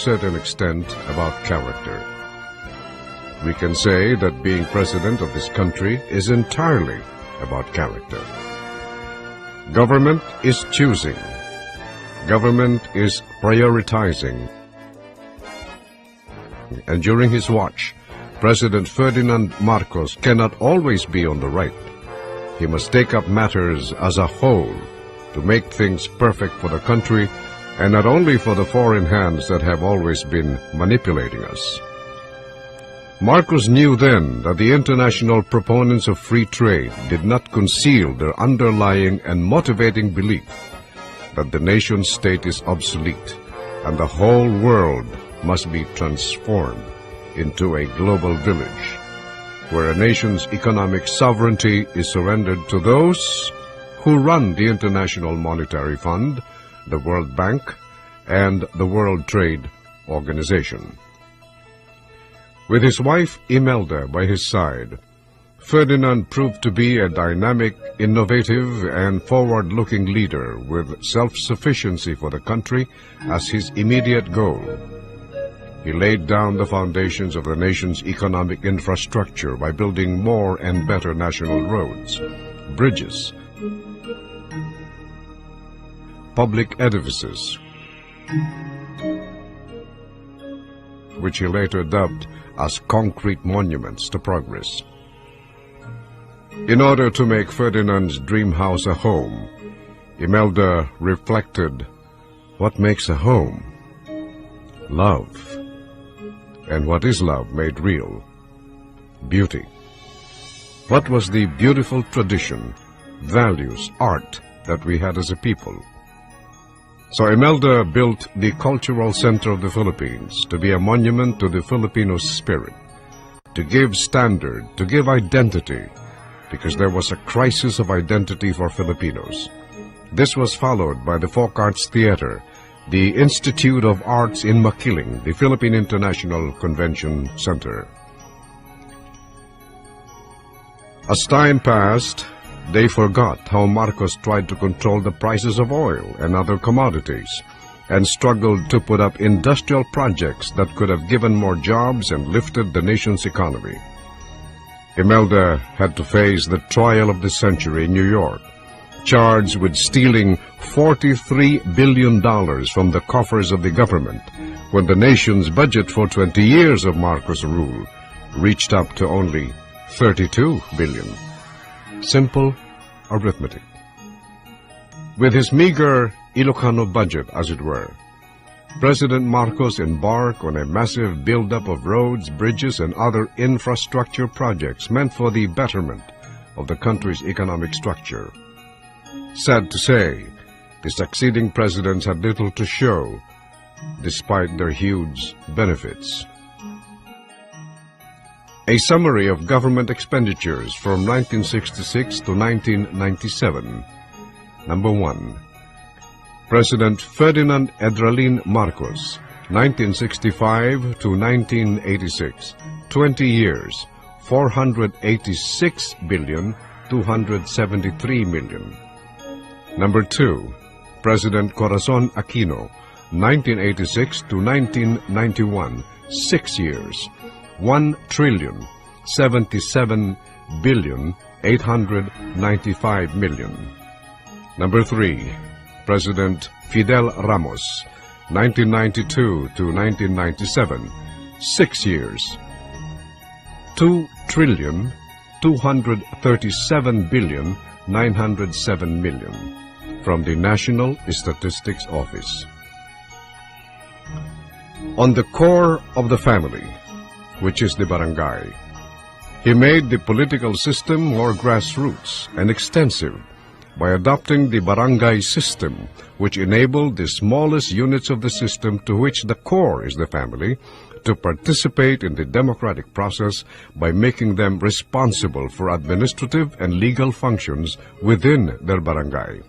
certain extent about character. We can say that being president of this country is entirely about character. Government is choosing. Government is prioritizing. And during his watch, President Ferdinand Marcos cannot always be on the right. He must take up matters as a whole to make things perfect for the country, and not only for the foreign hands that have always been manipulating us. Marcos knew then that the international proponents of free trade did not conceal their underlying and motivating belief that the nation-state is obsolete and the whole world must be transformed into a global village, where a nation's economic sovereignty is surrendered to those who run the International Monetary Fund, the World Bank, and the World Trade Organization. With his wife Imelda by his side, Ferdinand proved to be a dynamic, innovative, and forward-looking leader with self-sufficiency for the country as his immediate goal. He laid down the foundations of the nation's economic infrastructure by building more and better national roads, bridges, public edifices, which he later dubbed as concrete monuments to progress. In order to make Ferdinand's dream house a home, Imelda reflected, what makes a home? Love. And what is love made real? Beauty. What was the beautiful tradition, values, art that we had as a people? So Imelda built the Cultural Center of the Philippines to be a monument to the Filipino spirit, to give standard, to give identity, because there was a crisis of identity for Filipinos. This was followed by the Folk Arts Theater, the Institute of Arts in Makiling, the Philippine International Convention Center. As time passed, they forgot how Marcos tried to control the prices of oil and other commodities, and struggled to put up industrial projects that could have given more jobs and lifted the nation's economy. Imelda had to face the trial of the century in New York, charged with stealing $43 billion from the coffers of the government, when the nation's budget for 20 years of Marcos' rule reached up to only $32 billion. Simple arithmetic. With his meager Ilocano budget, as it were, President Marcos embarked on a massive buildup of roads, bridges, and other infrastructure projects meant for the betterment of the country's economic structure. Sad to say, the succeeding presidents had little to show, despite their huge benefits. A summary of government expenditures from 1966 to 1997. Number 1. President Ferdinand Edralin Marcos, 1965 to 1986, 20 years, $486,273 million. Number 2. President Corazon Aquino, 1986 to 1991, 6 years, $1,077,895 million. Number 3. President Fidel Ramos, 1992 to 1997, 6 years, $2,237,907 million, from the National Statistics Office. On the core of the family, which is the barangay, he made the political system more grassroots and extensive by adopting the barangay system, which enabled the smallest units of the system, to which the core is the family, to participate in the democratic process by making them responsible for administrative and legal functions within their barangay.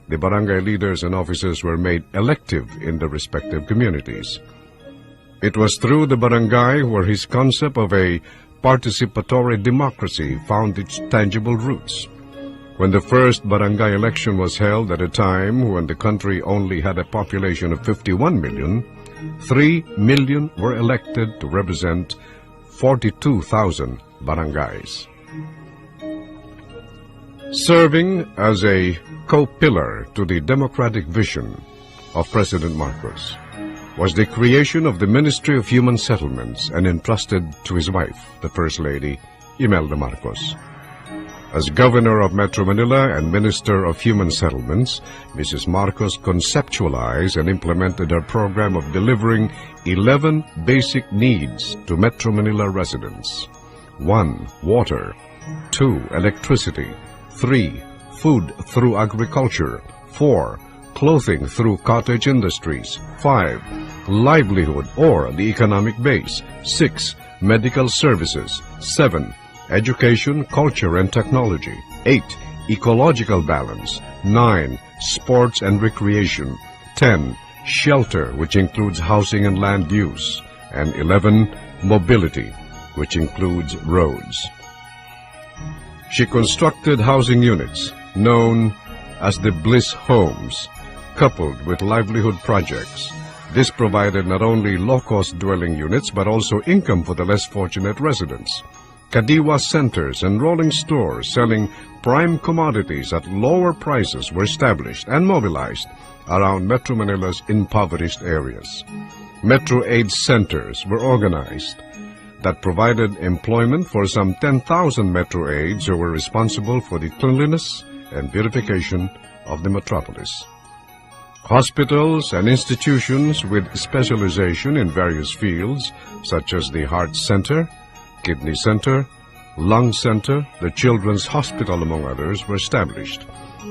The barangay leaders and officers were made elective in their respective communities. It was through the barangay where his concept of a participatory democracy found its tangible roots. When the first barangay election was held at a time when the country only had a population of 51 million, 3 million were elected to represent 42,000 barangays. Serving as a co-pillar to the democratic vision of President Marcos was the creation of the Ministry of Human Settlements and entrusted to his wife, the First Lady, Imelda Marcos. As Governor of Metro Manila and Minister of Human Settlements, Mrs. Marcos conceptualized and implemented her program of delivering 11 basic needs to Metro Manila residents. 1. Water. 2. Electricity. 3. Food through agriculture. 4. Clothing through cottage industries. 5. Livelihood or the economic base. 6. Medical services. 7. Education, culture, and technology. 8. Ecological balance. 9. Sports and recreation. 10. Shelter, which includes housing and land use. And 11. Mobility, which includes roads. She constructed housing units, known as the Bliss Homes, coupled with livelihood projects. This provided not only low-cost dwelling units, but also income for the less fortunate residents. Kadiwa centers and rolling stores selling prime commodities at lower prices were established and mobilized around Metro Manila's impoverished areas. Metro Aid centers were organized that provided employment for some 10,000 Metro Aids who were responsible for the cleanliness and beautification of the metropolis. Hospitals and institutions with specialization in various fields, such as the Heart Center, Kidney Center, Lung Center, the Children's Hospital, among others, were established.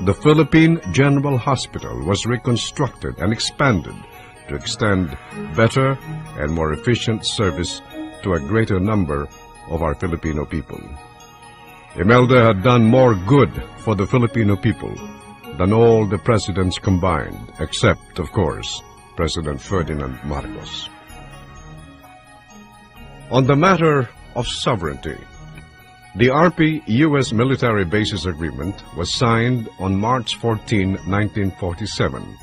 The Philippine General Hospital was reconstructed and expanded to extend better and more efficient service to a greater number of our Filipino people. Imelda had done more good for the Filipino people than all the presidents combined, except, of course, President Ferdinand Marcos. On the matter of sovereignty, the RP-U.S. Military Bases Agreement was signed on March 14, 1947.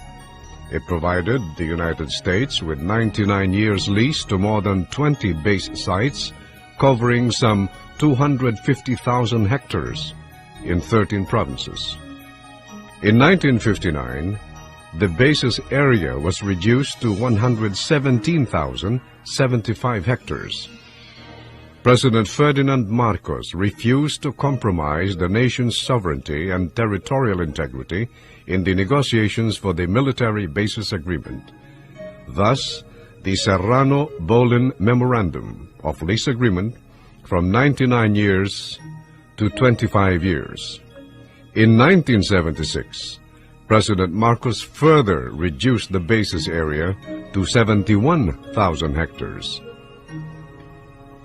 It provided the United States with 99 years lease to more than 20 base sites, covering some 250,000 hectares in 13 provinces. In 1959, the base's area was reduced to 117,075 hectares. President Ferdinand Marcos refused to compromise the nation's sovereignty and territorial integrity in the negotiations for the Military Bases Agreement. Thus, the Serrano-Bolin Memorandum of Lease Agreement from 99 years to 25 years. In 1976, President Marcos further reduced the base's area to 71,000 hectares.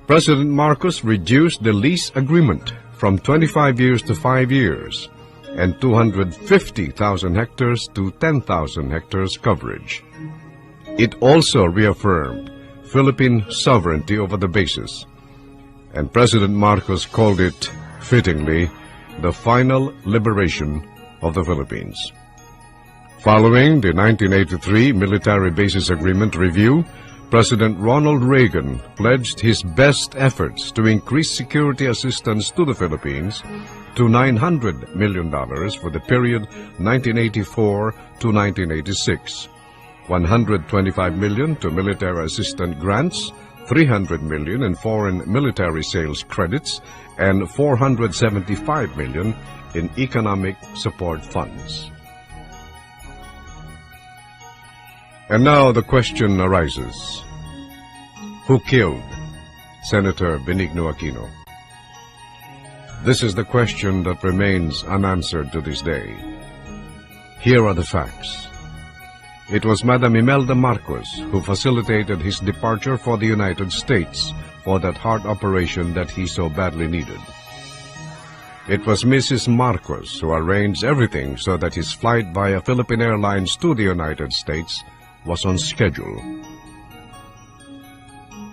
President Marcos reduced the lease agreement from 25 years to 5 years and 250,000 hectares to 10,000 hectares coverage. It also reaffirmed Philippine sovereignty over the bases, and President Marcos called it, fittingly, the final liberation of the Philippines. Following the 1983 Military Bases Agreement review, President Ronald Reagan pledged his best efforts to increase security assistance to the Philippines to $900 million for the period 1984 to 1986, $125 million to military assistance grants, $300 million in foreign military sales credits, and $475 million in economic support funds. And now the question arises: who killed Senator Benigno Aquino? This is the question that remains unanswered to this day. Here are the facts. It was Madam Imelda Marcos who facilitated his departure for the United States for that heart operation that he so badly needed. It was Mrs. Marcos who arranged everything so that his flight via Philippine Airlines to the United States was on schedule.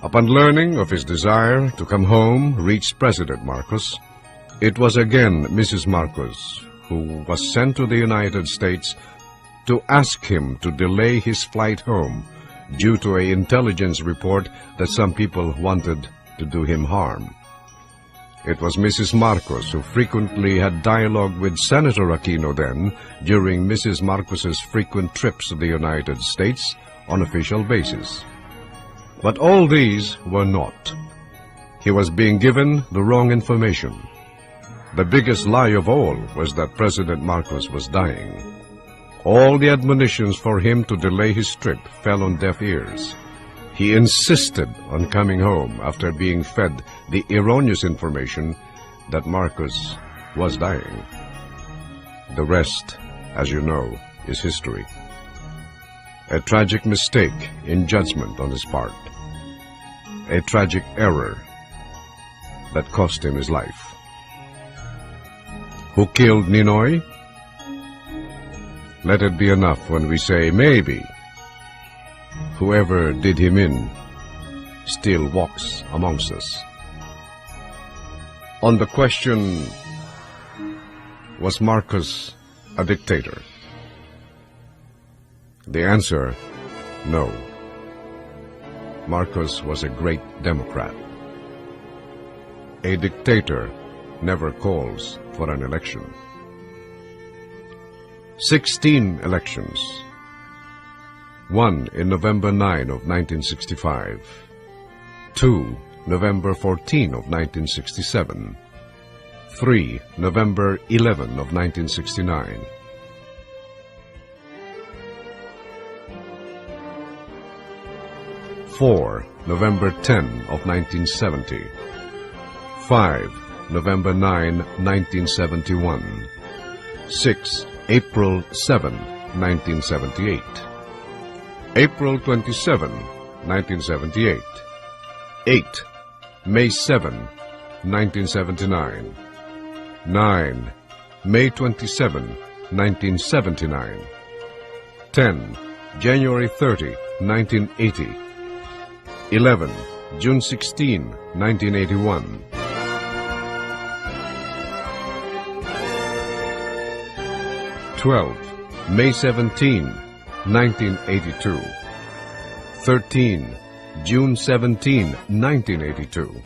Upon learning of his desire to come home reached President Marcos, it was again Mrs. Marcos who was sent to the United States to ask him to delay his flight home due to an intelligence report that some people wanted to do him harm. It was Mrs. Marcos who frequently had dialogue with Senator Aquino then during Mrs. Marcos's frequent trips to the United States on official basis. But all these were naught. He was being given the wrong information. The biggest lie of all was that President Marcos was dying. All the admonitions for him to delay his trip fell on deaf ears. He insisted on coming home after being fed the erroneous information that Marcos was dying. The rest, as you know, is history. A tragic mistake in judgment on his part. A tragic error that cost him his life. Who killed Ninoy? Let it be enough when we say maybe. Whoever did him in still walks amongst us. On the question, was Marcos a dictator? The answer, no. Marcos was a great Democrat. A dictator never calls for an election. 16 elections. 1 in November 9 of 1965. 2 November 14 of 1967. 3 November 11 of 1969. 4 November 10 of 1970. 5 November 9, 1971. 6 April 7, 1978. April 27, 1978. 8 May 7, 1979. 9 May 27, 1979. 10 January 30, 1980. 11 June 16, 1981. 12 May 17, 1982. 13 June 17, 1982.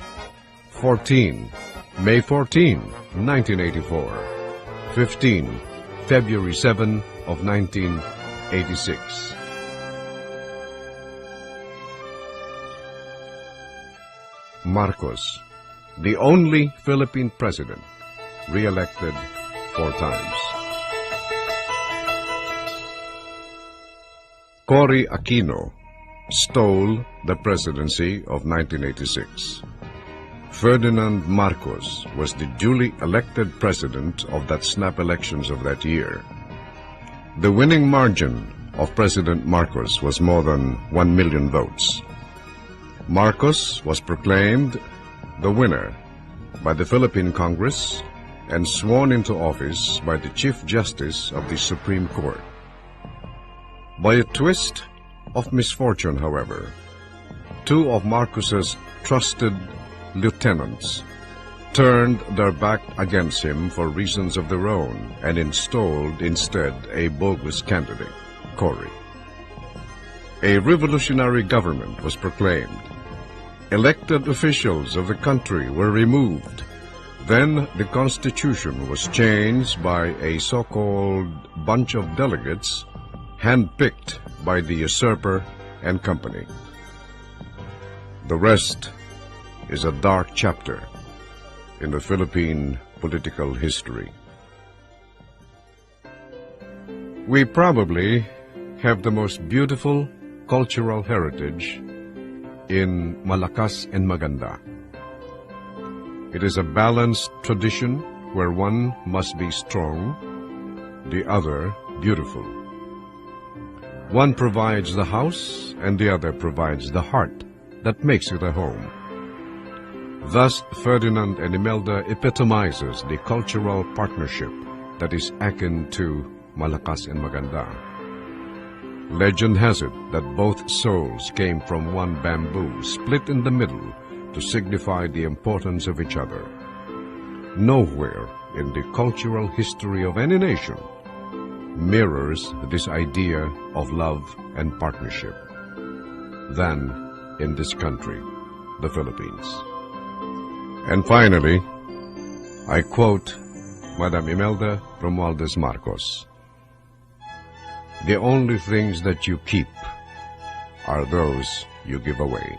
14 May 14, 1984. 15 February 7 of 1986. Marcos, the only Philippine president, re-elected 4 times. Cory Aquino stole the presidency of 1986. Ferdinand Marcos was the duly elected president of that snap elections of that year. The winning margin of President Marcos was more than 1 million votes. Marcos was proclaimed the winner by the Philippine Congress and sworn into office by the Chief Justice of the Supreme Court. By a twist of misfortune, however, 2 of Marcos's trusted lieutenants turned their back against him for reasons of their own and installed instead a bogus candidate, Cory. A revolutionary government was proclaimed. Elected officials of the country were removed. Then the Constitution was changed by a so-called bunch of delegates handpicked by the usurper and company. The rest is a dark chapter in the Philippine political history. We probably have the most beautiful cultural heritage in Malakas and Maganda. It is a balanced tradition where one must be strong, the other beautiful. One provides the house and the other provides the heart that makes it a home. Thus, Ferdinand and Imelda epitomizes the cultural partnership that is akin to Malakas and Maganda. Legend has it that both souls came from one bamboo, split in the middle, to signify the importance of each other. Nowhere in the cultural history of any nation mirrors this idea of love and partnership. than in this country, the Philippines. And finally, I quote Madam Imelda Romualdez Marcos, "The only things that you keep are those you give away."